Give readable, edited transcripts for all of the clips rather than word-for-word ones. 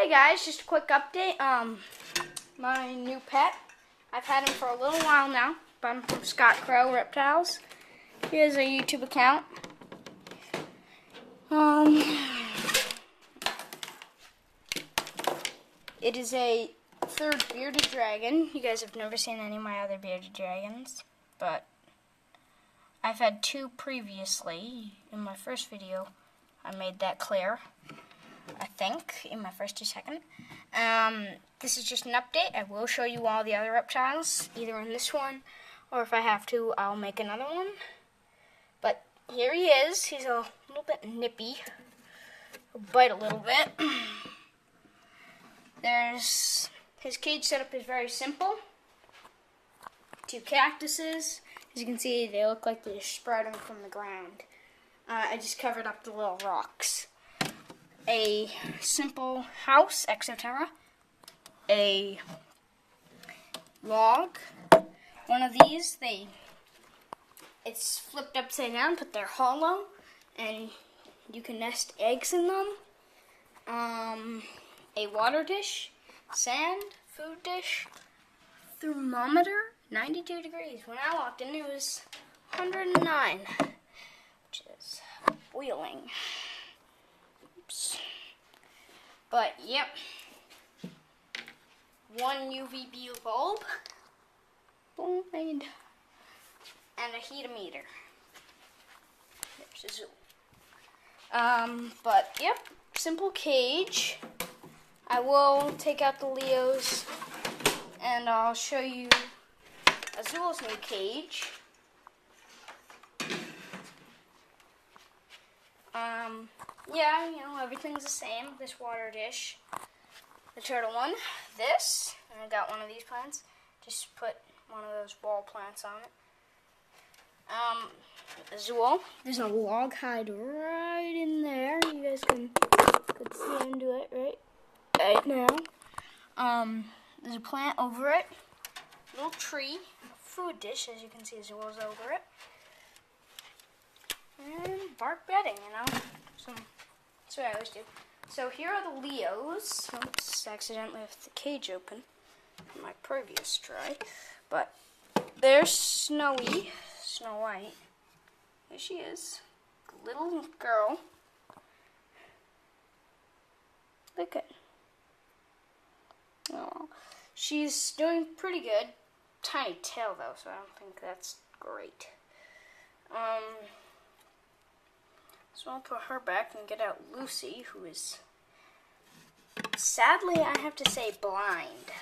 Hey guys, just a quick update. My new pet. I've had him for a little while now. Bought him from Scott Crow Reptiles. Here's a YouTube account. It is a third bearded dragon. You guys have never seen any of my other bearded dragons, but I've had two previously. In my first video, I made that clear. I think, in my first or second. This is just an update. I will show you all the other reptiles, either in this one, or if I have to, I'll make another one. But here he is. He's a little bit nippy. He'll bite a little bit. His cage setup is very simple. Two cactuses. As you can see, they look like they're sprouting from the ground. I just covered up the little rocks. A simple house, Exoterra, a log. One of these, it's flipped upside down, but they're hollow, and you can nest eggs in them. A water dish, sand, food dish, thermometer, 92 degrees. When I walked in, it was 109, which is boiling. But, yep, one UVB bulb, and a heatometer. There's a zoo. But, yep, simple cage. I will take out the Leos, and I'll show you Azul's new cage. Yeah, you know, everything's the same. This water dish, the turtle one, this, and I got one of these plants. Just put one of those wall plants on it. Azul, there's a log hide right in there. You guys could see into it right now. There's a plant over it, little tree, food dish, as you can see, Azul's over it. And bark bedding, you know. That's what I always do. So here are the Leos. Oops, accidentally left the cage open in my previous try. But there's Snow White. Here she is. Little girl. Look at her. Oh, she's doing pretty good. Tiny tail though, so I don't think that's great. So I'll put her back and get out Lucy, who is, sadly, I have to say, blind.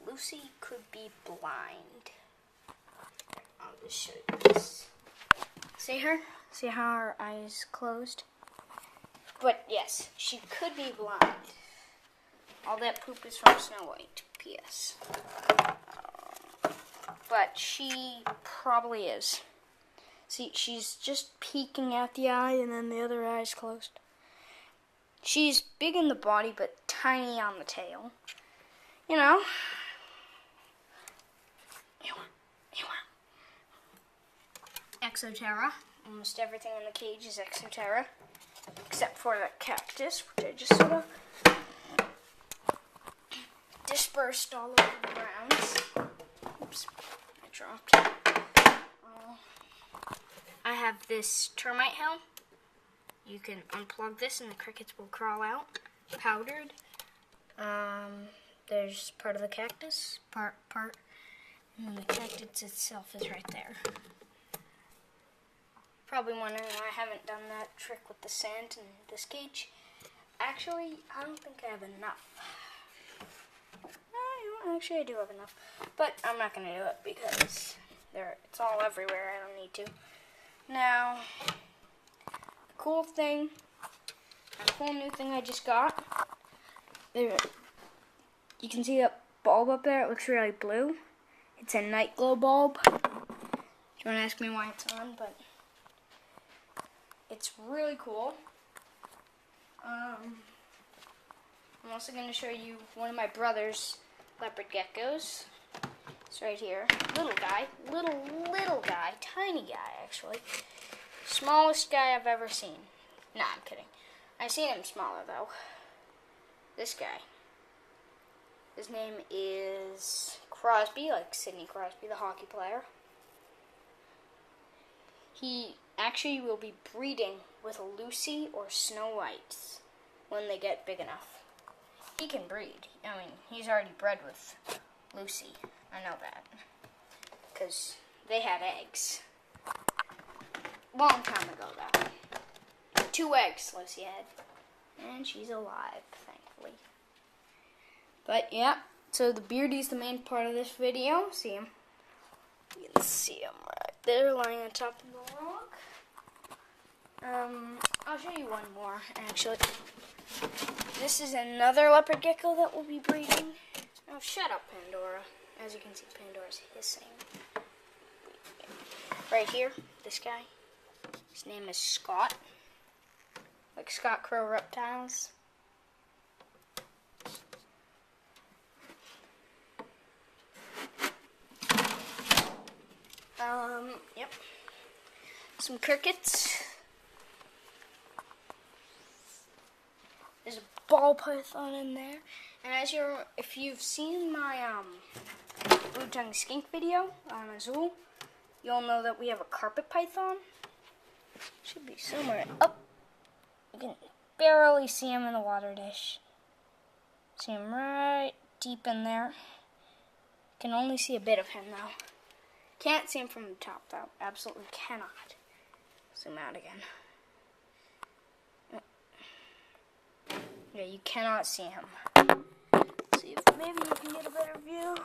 Lucy could be blind. I'll just show you this. See her? See how her eyes closed? But yes, she could be blind. All that poop is from Snow White, P.S. But she probably is. See, she's just peeking out the eye, and then the other eye's closed. She's big in the body, but tiny on the tail. You know. Exoterra. Almost everything in the cage is Exoterra, except for that cactus, which I just sort of dispersed all over the grounds. Oops, I dropped it. I have this termite hill. You can unplug this and the crickets will crawl out. Powdered. There's part of the cactus, part, and then the cactus itself is right there. Probably wondering why I haven't done that trick with the sand in this cage. Actually, I don't think I have enough. Actually, I do have enough, but I'm not going to do it because it's all everywhere. I don't need to. Now, the cool thing, a cool new thing I just got, there, you can see that bulb up there, it looks really blue. It's a night glow bulb. You want to ask me why it's on, but it's really cool. I'm also going to show you one of my brother's leopard geckos. It's right here. Little guy. Little guy. Tiny guy, actually. Smallest guy I've ever seen. Nah, I'm kidding. I've seen him smaller, though. this guy. His name is Crosby, like Sidney Crosby, the hockey player. He actually will be breeding with Lucy or Snow White when they get big enough. He can breed. I mean, he's already bred with Lucy. I know that. Because they had eggs. Long time ago, though. 2 eggs Lucy had. And she's alive, thankfully. But, yeah. So the beardie's the main part of this video. See him? You can see him right there lying on top of the log. I'll show you one more, actually. This is another leopard gecko that will be breeding. Oh, shut up, Pandora. As you can see, Pandora's hissing. Right here, this guy. His name is Scott. Like Scott Crow Reptiles. Yep. Some crickets. There's a ball python in there. And if you've seen my blue-tongued skink video on Azul, you'll know that we have a carpet python. Should be somewhere up. You can barely see him in the water dish. See him right deep in there. Can only see a bit of him though. Can't see him from the top though. Absolutely cannot. Zoom out again. Yeah, you cannot see him. See if maybe you can get a better view.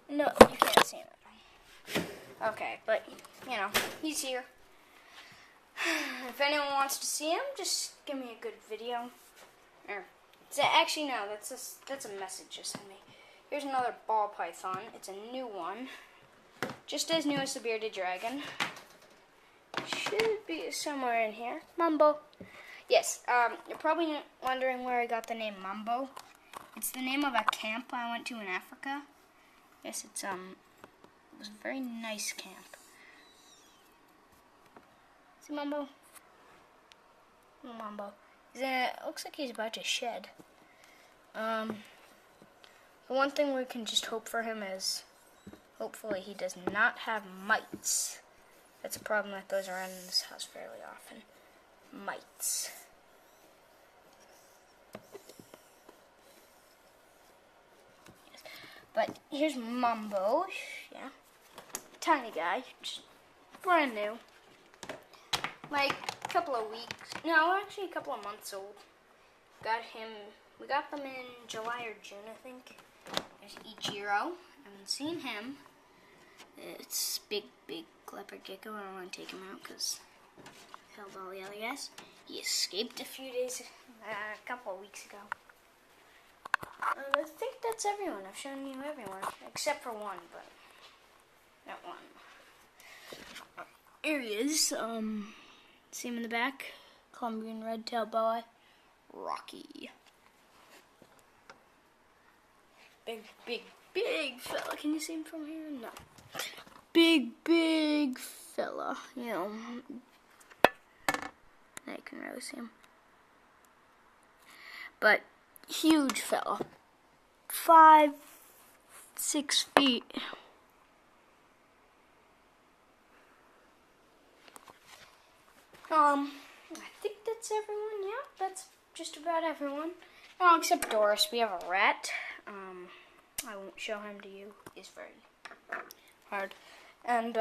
No, you can't see him at all. Okay, but, you know, he's here. If anyone wants to see him, just give me a good video. Actually, no, that's a message you sent me. Here's another ball python. It's a new one. Just as new as the bearded dragon. Should be somewhere in here. Mumbo. Yes, you're probably wondering where I got the name Mumbo. It's the name of a camp I went to in Africa. Yes, it was a very nice camp. See Mumbo? Mumbo. It looks like he's about to shed. The one thing we can just hope for him is, hopefully he does not have mites. That's a problem that goes around in this house fairly often. Mites. Yes. But here's Mumbo. Yeah. Tiny guy. Just brand new. Like a couple of weeks. No, actually a couple of months old. We got them in July or June, I think. There's Ichiro. I haven't seen him. It's big leopard gecko. I don't want to take him out because I held all the other guys. He escaped a couple of weeks ago. I think that's everyone. I've shown you everyone. Except for one, but that one. Here he is. See him in the back? Colombian red-tailed boa. Rocky. Big fella. Can you see him from here? No. Big fella. You know. I can really see him. But huge fella. 5, 6 feet. I think that's everyone. Yeah, that's just about everyone. Oh, except Doris. We have a rat. I won't show him to you. He's very hard. And,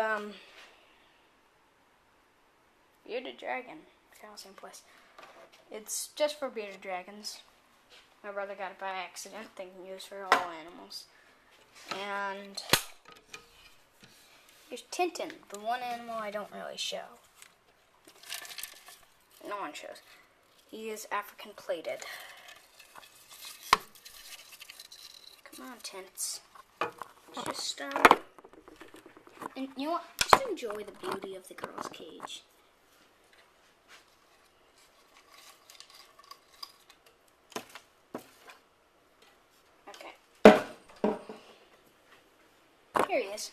bearded dragon. Kind of same place. It's just for bearded dragons. My brother got it by accident, thinking it was for all animals. And here's Tintin, the one animal I don't really show. No one shows. He is African plated. Come on, Tints. Just, and you know what? Just enjoy the beauty of the girl's cage. Okay. Here he is.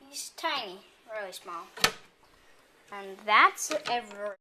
He's tiny, really small. And that's everything.